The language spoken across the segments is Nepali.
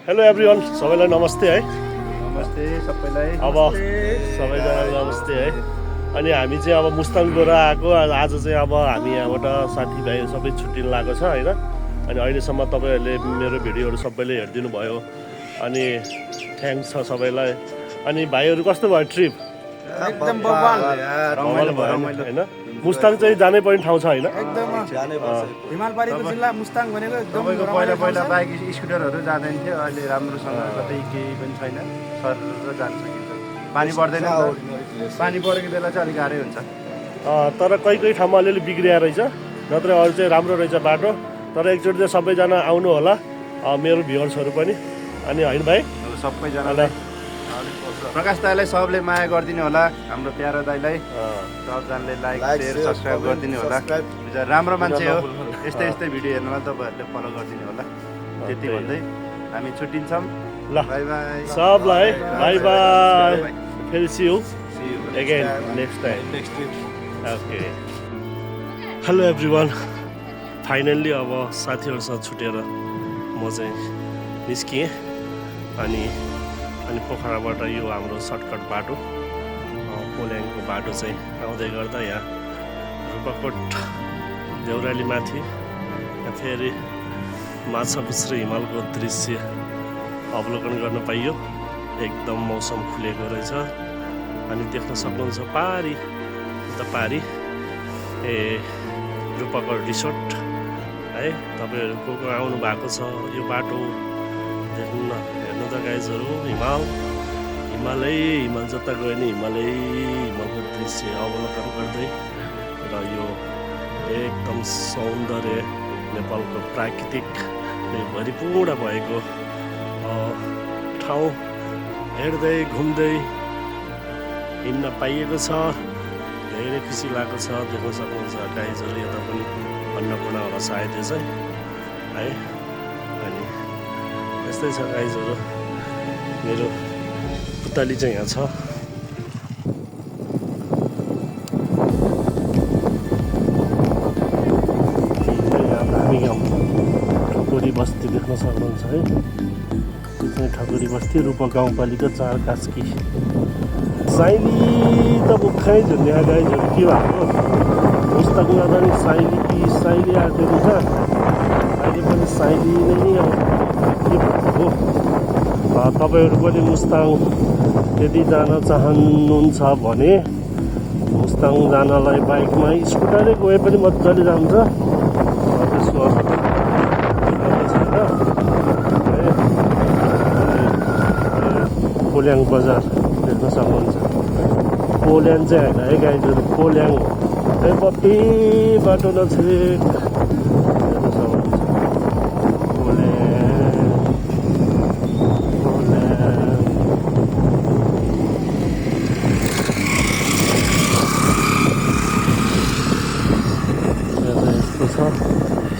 हेलो एभ्रिवान, सबैलाई नमस्ते है। नमस्ते सबैलाई। अब सबैजनालाई नमस्ते है। अनि हामी चाहिँ अब मुस्ताङ गएर आएको। आज चाहिँ अब हामी यहाँबाट साथीभाइ सबै छुट्टिन लागेको छ होइन। अनि अहिलेसम्म तपाईँहरूले मेरो भिडियोहरू सबैले हेरिदिनु भयो अनि थ्याङ्क्स छ सबैलाई। अनि भाइहरू कस्तो भयो ट्रिप? एकदम बवाल रमाइलो भयो होइन। मुस्ताङ चाहिँ जानै पर्ने ठाउँ छ होइन। एकदम हिमालपारीको जिल्ला मुस्ताङ भनेको एकदम पहिला बाइक स्कुटरहरू जाँदैन थियो, अहिले राम्रोसँग कतै केही पनि छैन, सर जान सकिन्छ। पानी पर्दैन, पानी परेको बेला चाहिँ अलिक गाह्रै हुन्छ। तर कोही ठाउँमा अलिअलि बिग्रिया रहेछ, नत्र अरू चाहिँ राम्रो रहेछ बाटो। तर एकचोटि चाहिँ सबैजना आउनु होला, मेरो भ्युअर्सहरू पनि। अनि होइन भाइ, सबैजनालाई प्रकाश दाईलाई सबले माया गरिदिनु होला, हाम्रो प्यारो दाईलाई सबजनाले लाइक सेयर सब्सक्राइब गरिदिनु होला। राम्रो मान्छे हो, यस्तै यस्तै भिडियो हेर्नुलाई तपाईँहरूले फलो गरिदिनु होला। त्यति भन्दै हामी छुट्टिन्छौँ। ल बाई बाई सबलाई बाई बाई। फेरि see you again next time. Okay, hello everyone, finally अब साथीहरूसँग छुटेर म चाहिँ निस्किएँ। अनि पोखराबाट यो हाम्रो सर्टकट बाटो पोल्याङको बाटो चाहिँ आउँदै गर्दा यहाँ रूपाकोट देउराली माथि यहाँ फेरि माछापुच्छ्रे हिमालको दृश्य अवलोकन गर्न पाइयो। एकदम मौसम खुलेको रहेछ। अनि देख्न सक्नुहुन्छ पारी उता पारी रूपाकोट रिसोर्ट है। तपाईँहरू को आउनु भएको छ यो बाटो देख्नु न, हेर्नु त गाइजहरू। हिमाल जता गयो भने हिमालको दृश्य अवलोकन गर्दै र यो एकदम सौन्दर्य नेपालको प्राकृतिकले भरिपूर्ण भएको ठाउँ हेर्दै घुम्दै हिँड्न पाइएको छ। धेरै खुसी लागेको छ। देख्न सक्नुहुन्छ गाइजहरू, यता पनि अन्नपूर्ण होला सायद यो चाहिँ है। अनि यस्तै छ गाइजहरू। मेरो पुतली चाहिँ यहाँ छ। हामी गाउँ ठकुरी बस्ती देख्न सक्नुहुन्छ है। यो चाहिँ ठकुरी बस्ती रूपा गाउँपालिका 4 कास्की। साइली त मुखै झुन्ड्या गाइजहरू के भएको मुस्ताङमा पनि साइली आएको छ। अहिले पनि साइली नै अब के भएको। तपाईँहरू पनि मुस्ताङ यदि जान चाहनुहुन्छ भने मुस्ताङ जानलाई बाइकमा स्कुटरै गए पनि मजाले जान्छ। त्यसको छैन। पोल्याङ बजार देख्न सक्नुहुन्छ। पोल्याङ चाहिँ होइन है गाइजहरू, पोल्याङ हो है। बत्ती बाटो नछेक देख्न सक्नुहुन्छ।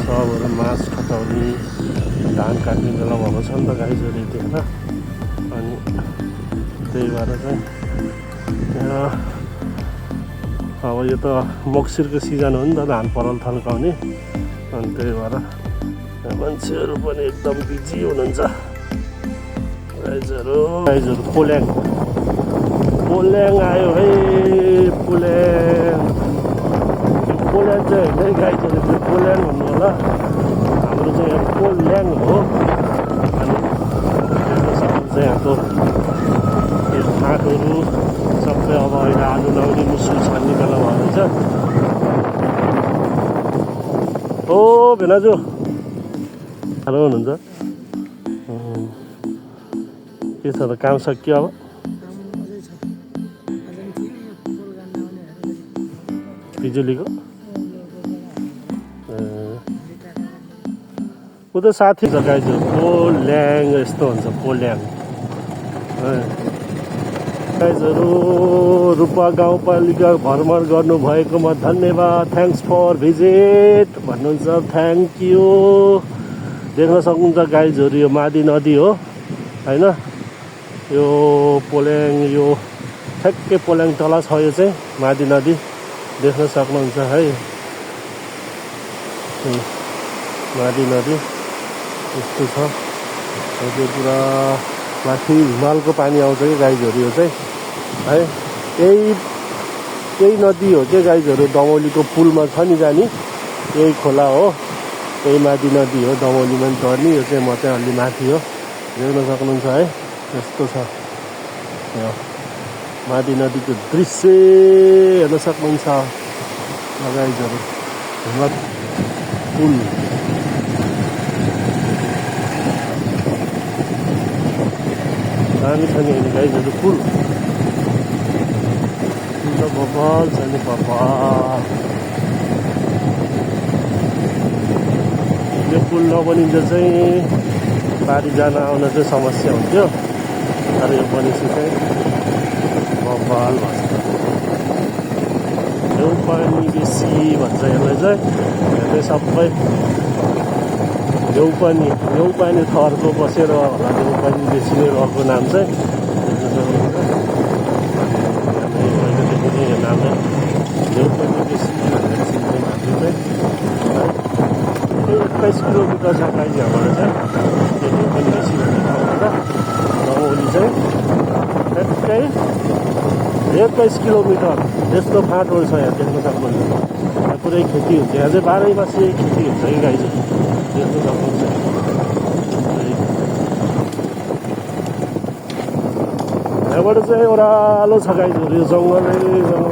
सबहरू मास खटाउने धान काट्ने बेला भएको छ नि त गाइजहरू देख्न। अनि त्यही भएर चाहिँ अब यो त मक्सिरको सिजन हो नि त, धान पराल थन्काउने। अनि त्यही भएर मान्छेहरू पनि एकदम बिजी हुनुहुन्छ गाइजहरू। पोल्याङ आयो है। पोल्याङ चाहिँ होइन गाइजहरू, पोल्याङ भन्नु होला। हाम्रो चाहिँ यहाँ पोल्याङ हो। अनि चाहिँ यहाँको यो फाँटहरू सबै अब अहिले आलु लाउने मुसुल छान्ने बेला भएछ। ओ भेनाजु खानु हुनुहुन्छ? के छ त, काम सकियो अब? बिजुलीको ऊ त साथी छ गाइजहरू। पोल्याङ यस्तो हुन्छ पोल्याङ गाइजहरू। रूपा गाउँपालिका भ्रमण गर्नुभएकोमा धन्यवाद। थ्याङ्क्स फर भिजिट भन्नुहुन्छ। Thank you. देख्न सक्नुहुन्छ गाइजहरू, यो मादी नदी हो होइन। यो पोल्याङ, यो ठ्याक्कै पोल्याङ तल छ। यो चाहिँ मादी नदी देख्न सक्नुहुन्छ है। मादी नदी यस्तो छ। त्यो पुरा माथि हिमालको पानी आउँछ कि गाइजहरू यो चाहिँ है यही नदी हो चाहिँ गाइजहरू दमौलीको पुलमा छ नि जाने यही खोला हो यही माथि नदी हो दमौलीमा पनि झर्ने यो चाहिँ म चाहिँ अलि माथि हो देख्न सक्नुहुन्छ है यस्तो छ यो माथि नदीको दृश्य हेर्न सक्नुहुन्छ गाइजहरू हिम्मत पुल दामी छ नि होइन गाइजहरू पुल त बबाल छ नि बबाल यो पुल नबनिन्छ चाहिँ पारी जान आउन चाहिँ समस्या हुन्थ्यो तर यो बनेपछि चाहिँ बबाल भन्छ यो पानी बेसी भन्छ यसलाई चाहिँ हेर्दै सबै न्यौपानी थरको बसेर होला न्यौपानी बेसी नै रहेको नाम चाहिँ पहिलेदेखि नै यो नाम न्यौपानी बेसी भनेर चिन्ने मान्छे चाहिँ 21 किलोमिटर छ गाइज यहाँबाट चाहिँ त्यो न्यौपानी बेसी भन्ने ठाउँबाट दमौली चाहिँ ठ्याक्कै 21 किलोमिटर यस्तो फाँटो छ यहाँ देख्न सक्नुहुन्छ यहाँ पुरै खेती हुन्छ यहाँ चाहिँ 12 मास खेती हुन्छ कि गाई चाहिँ देख्न सक्नुहुन्छ यहाँबाट चाहिँ ओह्रालो छ गाईहरू यो जङ्गल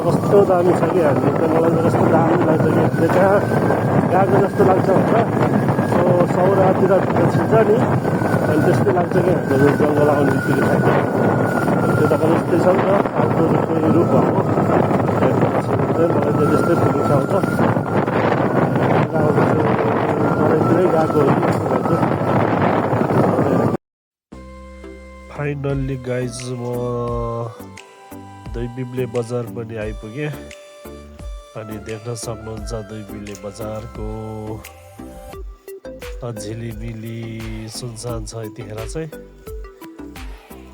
कस्तो दामी छ कि हामीले त मलाई त कस्तो दामी लाग्छ कि हामीले कहाँ गएको जस्तो लाग्छ भनेर सौरातिर छिन्छ नि अनि त्यस्तै लाग्छ कि हाम्रो जङ्गल आउने बित्तिकै त्यो त यस्तै छ नि त आफ्नो रूप भएको मलाई त त्यस्तै फिलिङ्स आउँछ तलैतिरै गएको फाइनल्ली गाइज म दुईबिम्ले बजार पनि आइपुगेँ अनि देख्न सक्नुहुन्छ दुईबिम्ले बजारको झिलिमिली सुनसान छ यतिखेर चाहिँ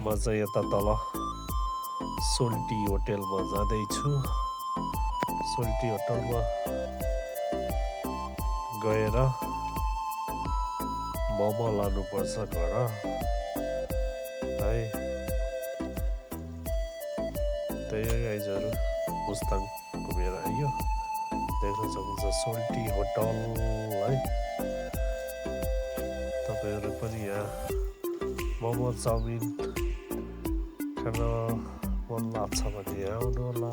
म चाहिँ यता तल सोल्टी होटेलमा जाँदैछु सोल्टी होटलमा गएर मोमो लानुपर्छ घर है त्यही गाइजहरू मुस्ताङ घुमेर आइयो देख्न सक्नुहुन्छ सोल्टी होटल है तपाईँहरू पनि यहाँ मोमो चाउमिन खान मन लाग्छ भने आउनु होला